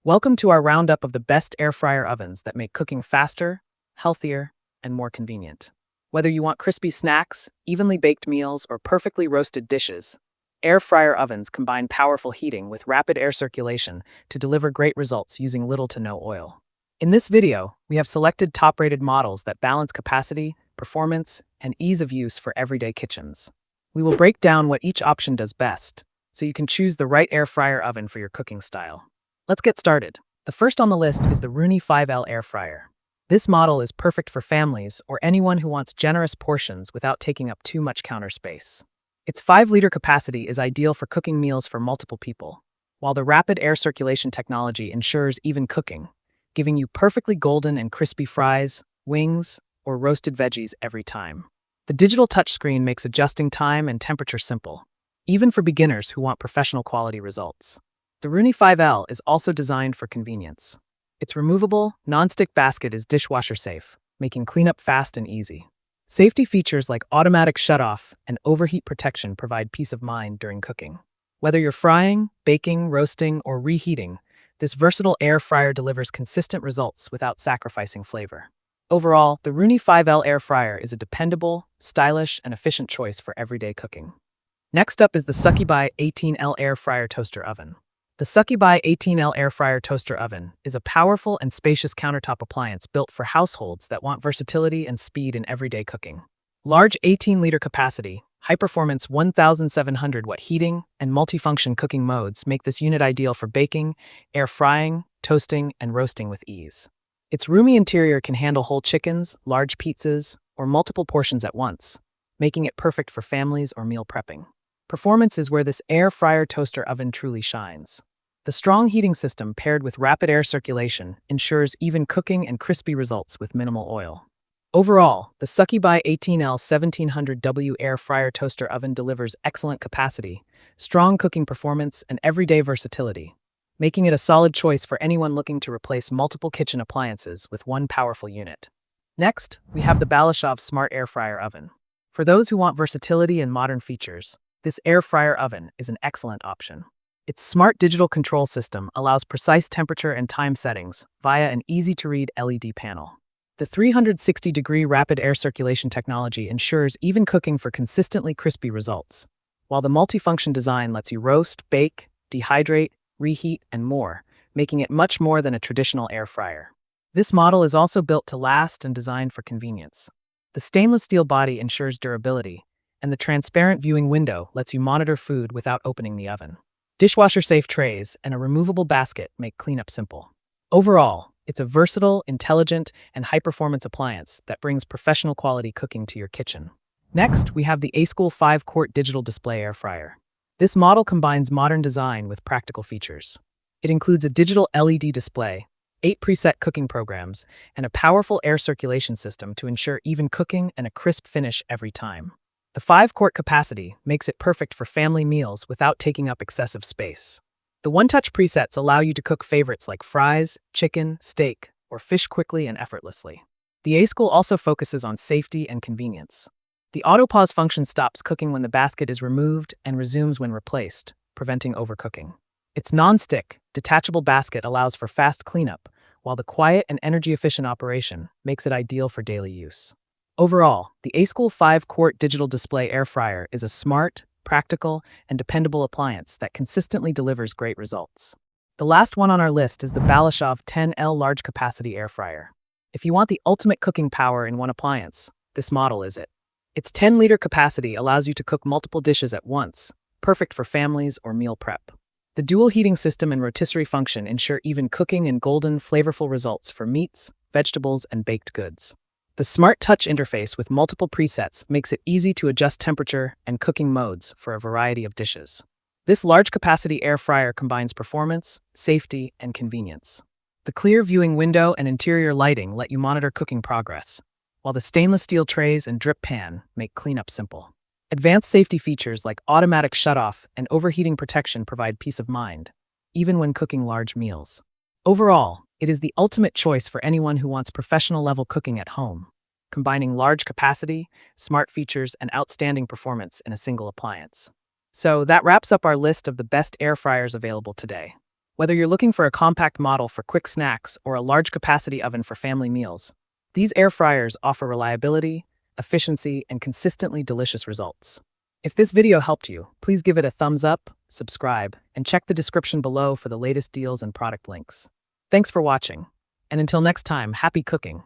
Welcome to our roundup of the best air fryer ovens that make cooking faster, healthier, and more convenient. Whether you want crispy snacks, evenly baked meals, or perfectly roasted dishes, air fryer ovens combine powerful heating with rapid air circulation to deliver great results using little to no oil. In this video, we have selected top-rated models that balance capacity, performance, and ease of use for everyday kitchens. We will break down what each option does best, so you can choose the right air fryer oven for your cooking style. Let's get started. The first on the list is the Rooney 5L air fryer. This model is perfect for families or anyone who wants generous portions without taking up too much counter space. Its 5-liter capacity is ideal for cooking meals for multiple people, while the rapid air circulation technology ensures even cooking, giving you perfectly golden and crispy fries, wings, or roasted veggies every time. The digital touchscreen makes adjusting time and temperature simple, even for beginners who want professional quality results. The Rooney 5L is also designed for convenience. Its removable, non-stick basket is dishwasher safe, making cleanup fast and easy. Safety features like automatic shutoff and overheat protection provide peace of mind during cooking. Whether you're frying, baking, roasting, or reheating, this versatile air fryer delivers consistent results without sacrificing flavor. Overall, the Rooney 5L air fryer is a dependable, stylish, and efficient choice for everyday cooking. Next up is the Succubby 18L air fryer toaster oven. The Succubby 18L air fryer toaster oven is a powerful and spacious countertop appliance built for households that want versatility and speed in everyday cooking. Large 18-liter capacity, high-performance 1,700-watt heating, and multifunction cooking modes make this unit ideal for baking, air frying, toasting, and roasting with ease. Its roomy interior can handle whole chickens, large pizzas, or multiple portions at once, making it perfect for families or meal prepping. Performance is where this air fryer toaster oven truly shines. The strong heating system paired with rapid air circulation ensures even cooking and crispy results with minimal oil. Overall, the Succubby 18L 1700W air fryer toaster oven delivers excellent capacity, strong cooking performance, and everyday versatility, making it a solid choice for anyone looking to replace multiple kitchen appliances with one powerful unit. Next, we have the Balash Smart Air Fryer Oven. For those who want versatility and modern features, this air fryer oven is an excellent option. Its smart digital control system allows precise temperature and time settings via an easy-to-read LED panel. The 360-degree rapid air circulation technology ensures even cooking for consistently crispy results, while the multifunction design lets you roast, bake, dehydrate, reheat, and more, making it much more than a traditional air fryer. This model is also built to last and designed for convenience. The stainless steel body ensures durability, and the transparent viewing window lets you monitor food without opening the oven. Dishwasher-safe trays and a removable basket make cleanup simple. Overall, it's a versatile, intelligent, and high-performance appliance that brings professional quality cooking to your kitchen. Next, we have the Achool 5-quart digital display air fryer. This model combines modern design with practical features. It includes a digital LED display, 8 preset cooking programs, and a powerful air circulation system to ensure even cooking and a crisp finish every time. The 5-quart capacity makes it perfect for family meals without taking up excessive space. The one-touch presets allow you to cook favorites like fries, chicken, steak, or fish quickly and effortlessly. The Achool also focuses on safety and convenience. The auto-pause function stops cooking when the basket is removed and resumes when replaced, preventing overcooking. Its non-stick, detachable basket allows for fast cleanup, while the quiet and energy-efficient operation makes it ideal for daily use. Overall, the Achool 5-quart digital display air fryer is a smart, practical, and dependable appliance that consistently delivers great results. The last one on our list is the Balash 10L large capacity air fryer. If you want the ultimate cooking power in one appliance, this model is it. Its 10-liter capacity allows you to cook multiple dishes at once, perfect for families or meal prep. The dual heating system and rotisserie function ensure even cooking and golden, flavorful results for meats, vegetables, and baked goods. The Smart Touch interface with multiple presets makes it easy to adjust temperature and cooking modes for a variety of dishes. This large-capacity air fryer combines performance, safety, and convenience. The clear viewing window and interior lighting let you monitor cooking progress, while the stainless steel trays and drip pan make cleanup simple. Advanced safety features like automatic shutoff and overheating protection provide peace of mind, even when cooking large meals. Overall, it is the ultimate choice for anyone who wants professional-level cooking at home, combining large capacity, smart features, and outstanding performance in a single appliance. So that wraps up our list of the best air fryers available today. Whether you're looking for a compact model for quick snacks or a large capacity oven for family meals, these air fryers offer reliability, efficiency, and consistently delicious results. If this video helped you, please give it a thumbs up, subscribe, and check the description below for the latest deals and product links. Thanks for watching. And until next time, happy cooking.